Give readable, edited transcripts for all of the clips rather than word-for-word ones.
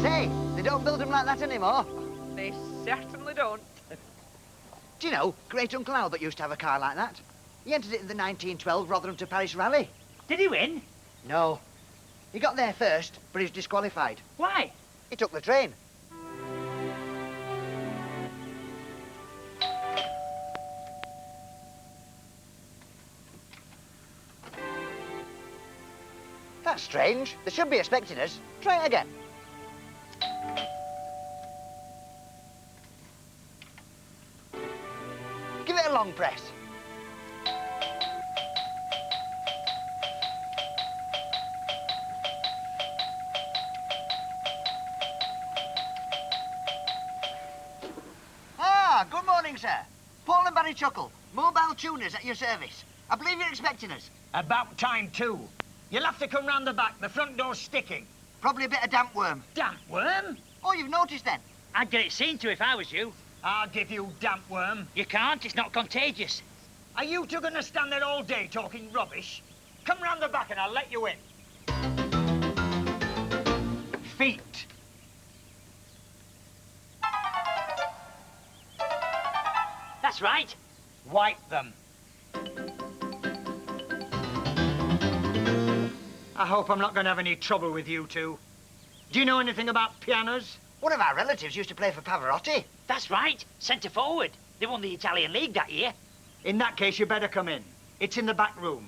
say, they don't build them like that anymore. They certainly don't. Do you know, Great Uncle Albert used to have a car like that. He entered it in the 1912 Rotherham to Paris Rally. Did he win? No. He got there first, but he was disqualified. Why? He took the train. That's strange. They should be expecting us. Try it again. Give it a long press. Good morning, sir. Paul and Barry Chuckle, mobile tuners at your service. I believe you're expecting us. About time, too. You'll have to come round the back. The front door's sticking. Probably a bit of damp worm. Damp worm? Oh, you've noticed then? I'd get it seen to if I was you. I'll give you damp worm. You can't, it's not contagious. Are you two going to stand there all day talking rubbish? Come round the back and I'll let you in. Feet. That's right. Wipe them. I hope I'm not going to have any trouble with you two. Do you know anything about pianos? One of our relatives used to play for Pavarotti. That's right. Centre forward. They won the Italian League that year. In that case, you better come in. It's in the back room.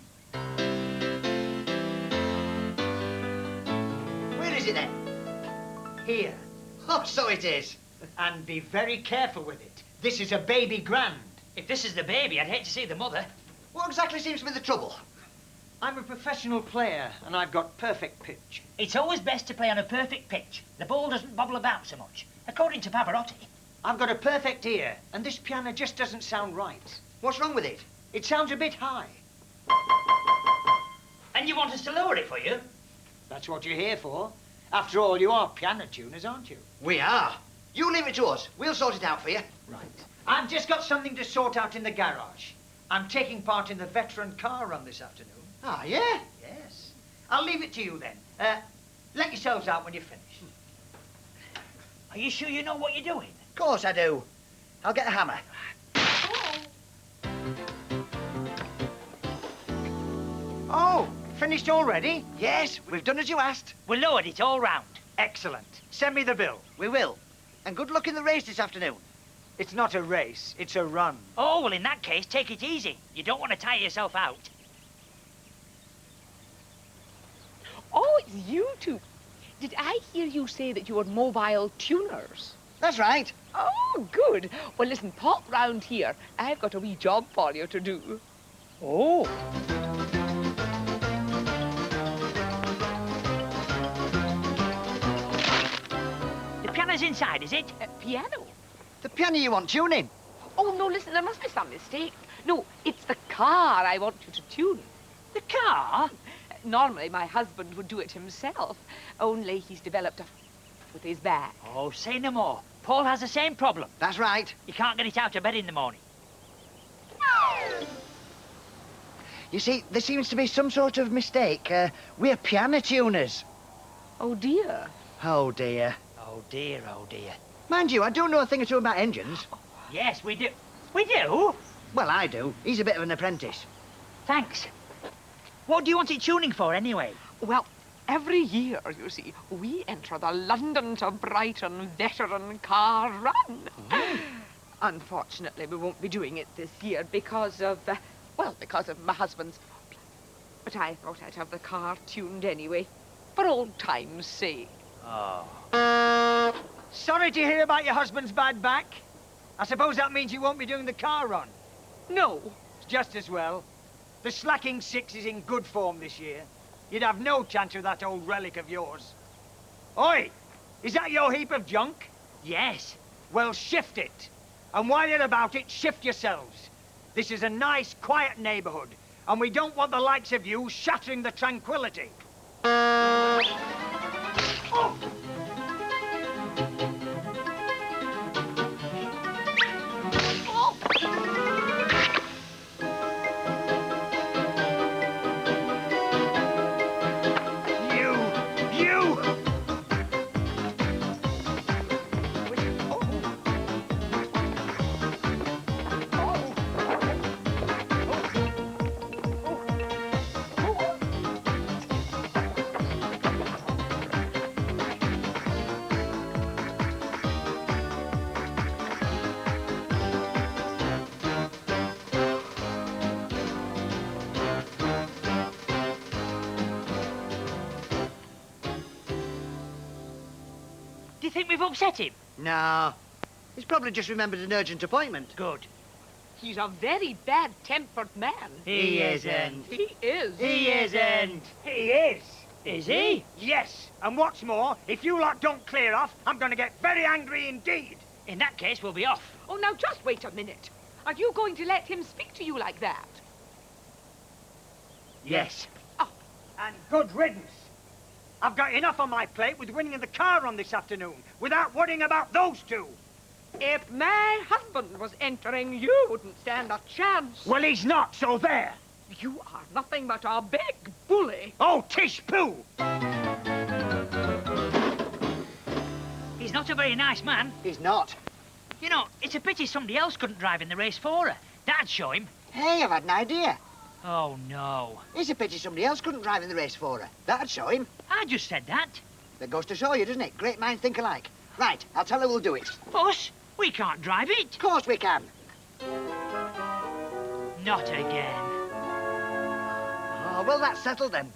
Where is it then? Here. Oh, so it is. And be very careful with it. This is a baby grand. If this is the baby, I'd hate to see the mother. What exactly seems to be the trouble? I'm a professional player, and I've got perfect pitch. It's always best to play on a perfect pitch. The ball doesn't bobble about so much, according to Pavarotti. I've got a perfect ear, and this piano just doesn't sound right. What's wrong with it? It sounds a bit high. And you want us to lower it for you? That's what you're here for. After all, you are piano tuners, aren't you? We are. You leave it to us. We'll sort it out for you. Right. I've just got something to sort out in the garage. I'm taking part in the veteran car run this afternoon. Ah, yeah? Yes. I'll leave it to you then. Let yourselves out when you finish. Are you sure you know what you're doing? Of course I do. I'll get a hammer. Oh, finished already? Yes, we've done as you asked. We lowered it all round. Excellent. Send me the bill. We will. And good luck in the race this afternoon. It's not a race, it's a run. Oh, well, in that case, take it easy. You don't want to tire yourself out. Oh, it's you two. Did I hear you say that you were mobile tuners? That's right. Oh, good. Well, listen, pop round here. I've got a wee job for you to do. Oh. The piano's inside, is it? Piano? The piano you want tuning. Oh, no, listen, there must be some mistake. No, it's the car I want you to tune. The car? Normally, my husband would do it himself, only he's developed a with his back. Oh, say no more. Paul has the same problem. That's right. He can't get it out of bed in the morning. You see, there seems to be some sort of mistake. We're piano tuners. Oh, dear. Oh, dear. Oh, dear, oh, dear. Mind you, I do know a thing or two about engines. Yes, we do. We do? Well, I do. He's a bit of an apprentice. Thanks. What do you want it tuning for, anyway? Well, every year, you see, we enter the London to Brighton Veteran Car Run. Mm. Unfortunately, we won't be doing it this year because of, because of my husband's problem. But I thought I'd have the car tuned anyway, for old time's sake. Oh. Sorry to hear about your husband's bad back. I suppose that means you won't be doing the car run. No. It's just as well. The slacking six is in good form this year. You'd have no chance with that old relic of yours. Oi! Is that your heap of junk? Yes. Well, shift it. And while you're about it, shift yourselves. This is a nice, quiet neighborhood, and we don't want the likes of you shattering the tranquility. Oh! you think we've upset him? No. He's probably just remembered an urgent appointment. Good. He's a very bad-tempered man. He isn't. He is. He isn't. He is. Is he? Yes, and what's more, if you lot don't clear off, I'm going to get very angry indeed. In that case, we'll be off. Oh, now just wait a minute. Are you going to let him speak to you like that? Yes. And good riddance. I've got enough on my plate with winning the car run this afternoon, without worrying about those two. If my husband was entering, you wouldn't stand a chance. Well, he's not, so there. You are nothing but a big bully. Oh, tish poo! He's not a very nice man. He's not. You know, it's a pity somebody else couldn't drive in the race for her. That'd show him. Hey, I've had an idea. Oh, no. It's a pity somebody else couldn't drive in the race for her. That'd show him. I just said that. That goes to show you, doesn't it? Great minds think alike. Right, I'll tell her we'll do it. Us? We can't drive it. Of course we can. Not again. Oh, well, that's settled then.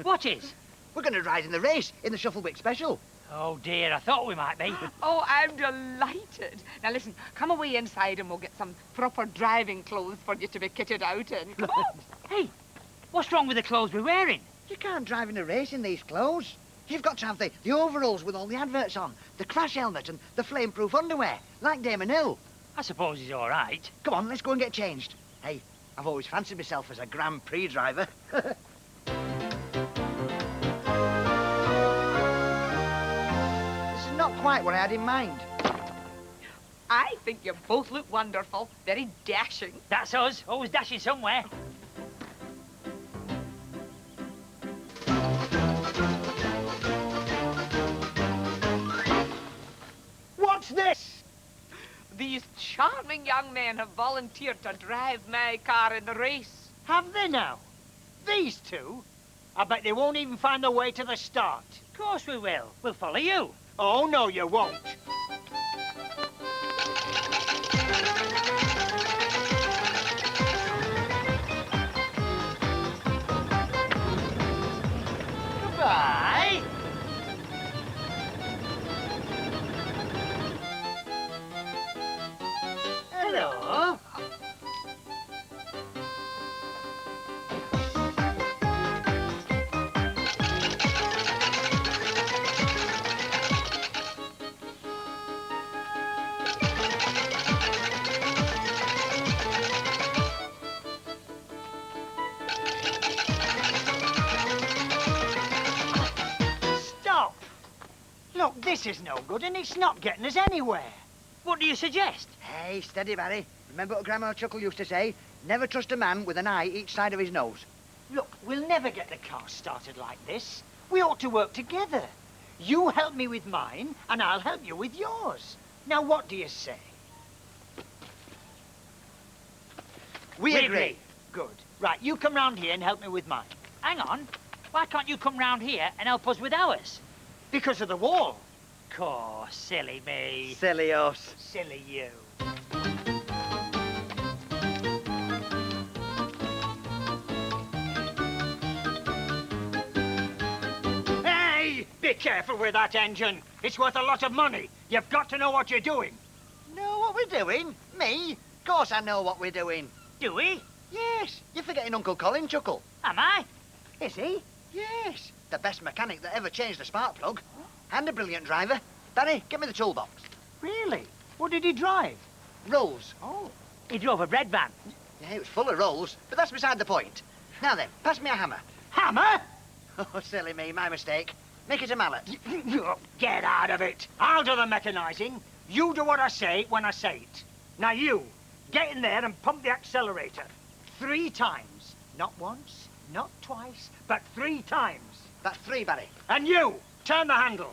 What is? We're going to ride in the race in the Shufflewick Special. Oh, dear, I thought we might be. Oh, I'm delighted. Now, listen, come away inside and we'll get some proper driving clothes for you to be kitted out in. Come on. Hey, what's wrong with the clothes we're wearing? You can't drive in a race in these clothes. You've got to have the overalls with all the adverts on, the crash helmet and the flame-proof underwear, like Damon Hill. I suppose he's all right. Come on, let's go and get changed. Hey, I've always fancied myself as a Grand Prix driver. This is not quite what I had in mind. I think you both look wonderful. Very dashing. That's us, always dashing somewhere. What's this? These charming young men have volunteered to drive my car in the race. Have they now? These two? I bet they won't even find their way to the start. Of course we will. We'll follow you. Oh, no, you won't. Goodbye. Hello. Stop! Look, this is no good, and it's not getting us anywhere. What do you suggest? Hey, steady, Barry. Remember what Grandma Chuckle used to say? Never trust a man with an eye each side of his nose. Look, we'll never get the car started like this. We ought to work together. You help me with mine, and I'll help you with yours. Now, what do you say? We agree. Good. Right, you come round here and help me with mine. Hang on. Why can't you come round here and help us with ours? Because of the wall. Course, silly me. Silly us. Silly you. Hey! Be careful with that engine. It's worth a lot of money. You've got to know what you're doing. Know what we're doing? Me? Of course I know what we're doing. Do we? Yes, you're forgetting Uncle Colin, Chuckle. Am I? Is he? Yes. The best mechanic that ever changed a spark plug. And a brilliant driver. Barry, give me the toolbox. Really? What did he drive? Rolls. Oh. He drove a bread van. Yeah, it was full of rolls, but that's beside the point. Now then, pass me a hammer. Hammer? Oh, silly me, my mistake. Make it a mallet. Get out of it. I'll do the mechanizing. You do what I say when I say it. Now you, get in there and pump the accelerator. 3 times. Not once, not twice, but 3 times. That's 3, Barry. And you, turn the handle.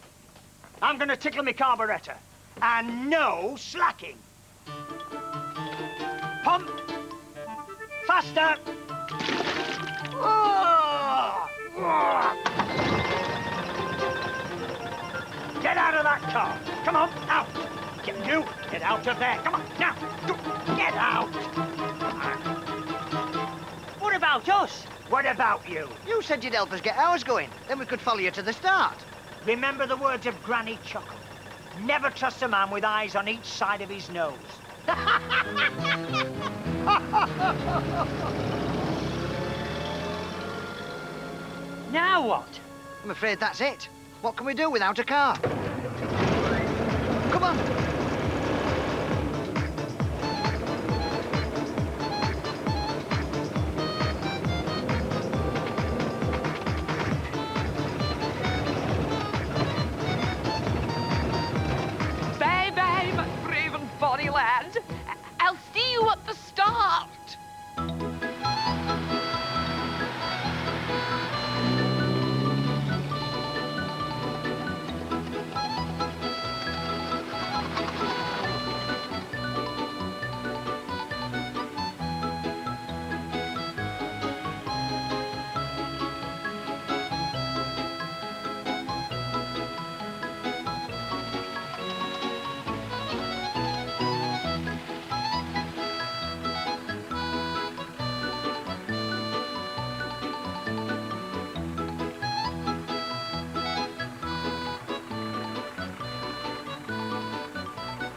I'm going to tickle my carburetor. And no slacking. Pump. Faster. Oh! Oh! Get out of that car. Come on, out. You, get out of there. Come on, now. Get out. What about us? What about you? You said you'd help us get ours going. Then we could follow you to the start. Remember the words of Granny Chuckle. Never trust a man with eyes on each side of his nose. Now what? I'm afraid that's it. What can we do without a car? Come on. Bye bye, my brave and bonny lad. I'll see you at the start.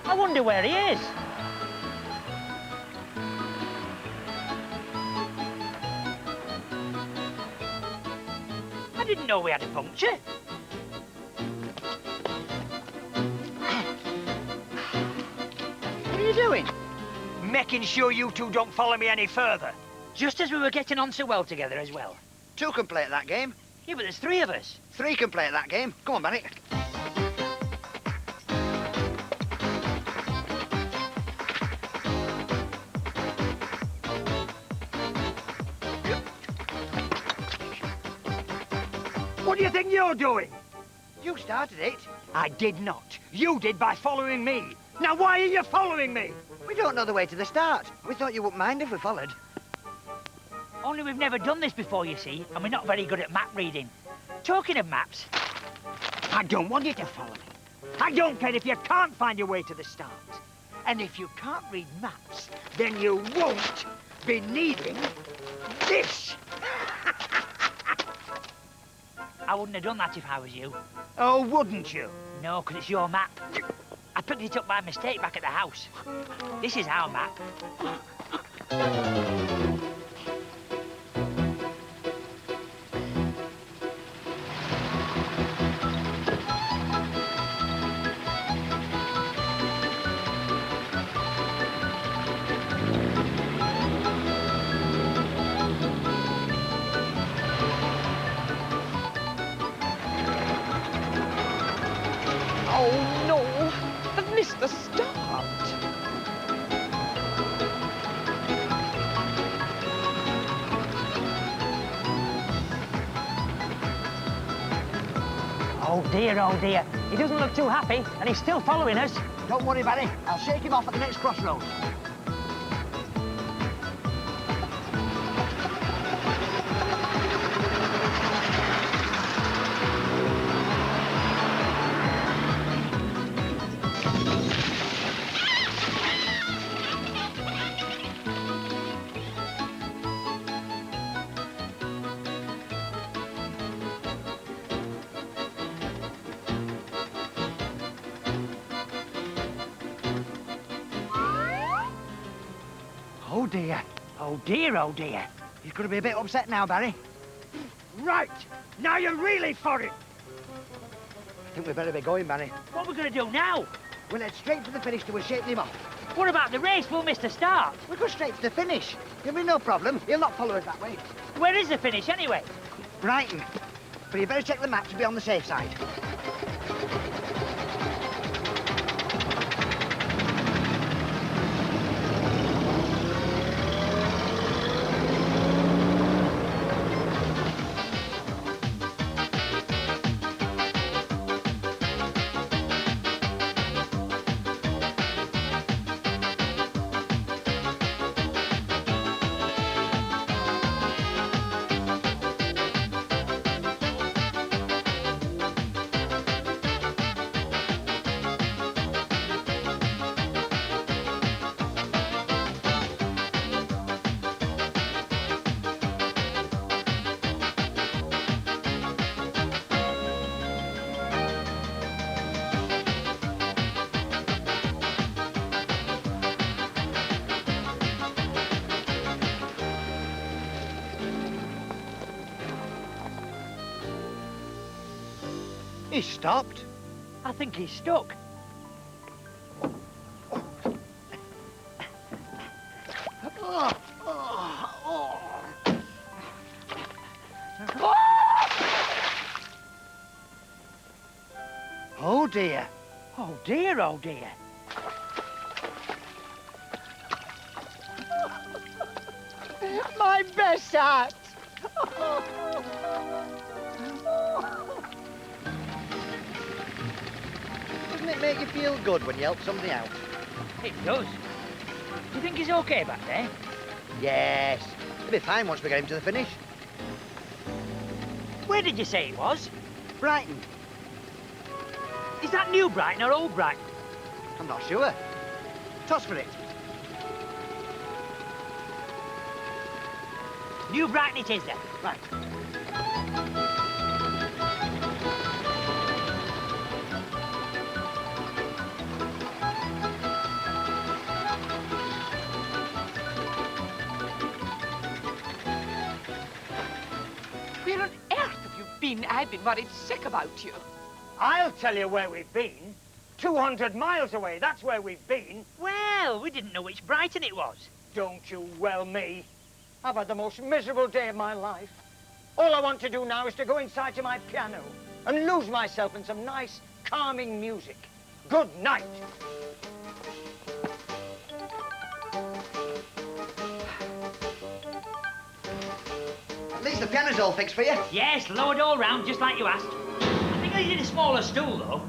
I wonder where he is. I didn't know we had a puncture. What are you doing? Making sure you two don't follow me any further. Just as we were getting on so well together as well. Two can play at that game. Yeah, but there's three of us. Three can play at that game. Come on, Barry. What do you think you're doing? You started it. I did not. You did by following me. Now why are you following me? We don't know the way to the start. We thought you wouldn't mind if we followed. Only we've never done this before, you see, and we're not very good at map reading. Talking of maps, I don't want you to follow me. I don't care if you can't find your way to the start. And if you can't read maps, then you won't be needing this. I wouldn't have done that if I was you. Oh, wouldn't you? No, because it's your map. I picked it up by mistake back at the house. This is our map. Oh no, I've missed the start. Oh dear, he doesn't look too happy, and he's still following us. Don't worry, Barry. I'll shake him off at the next crossroads. Oh dear. Oh dear. He's going to be a bit upset now, Barry. Right. Now you're really for it. I think we better be going, Barry. What are we going to do now? We'll head straight to the finish till we're shaking him off. What about the race? We'll miss the start. We'll go straight to the finish. There'll be no problem. He'll not follow us that way. Where is the finish, anyway? Brighton. But you better check the map to be on the safe side. He's stopped. I think he's stuck. Oh, oh, oh. Oh, dear. Oh dear, oh dear. My best hat! Doesn't it make you feel good when you help somebody out? It does. Do you think he's okay back there? Yes. He'll be fine once we get him to the finish. Where did you say it was? Brighton. Is that New Brighton or Old Brighton? I'm not sure. Toss for it. New Brighton it is then. Right. Where on earth have you been? I've been worried sick about you. I'll tell you where we've been. 200 miles away, that's where we've been. Well, we didn't know which Brighton it was. Don't you well me. I've had the most miserable day of my life. All I want to do now is to go inside to my piano and lose myself in some nice, calming music. Good night. At least the piano's all fixed for you. Yes, lowered all round, just like you asked. I think I needed a smaller stool, though.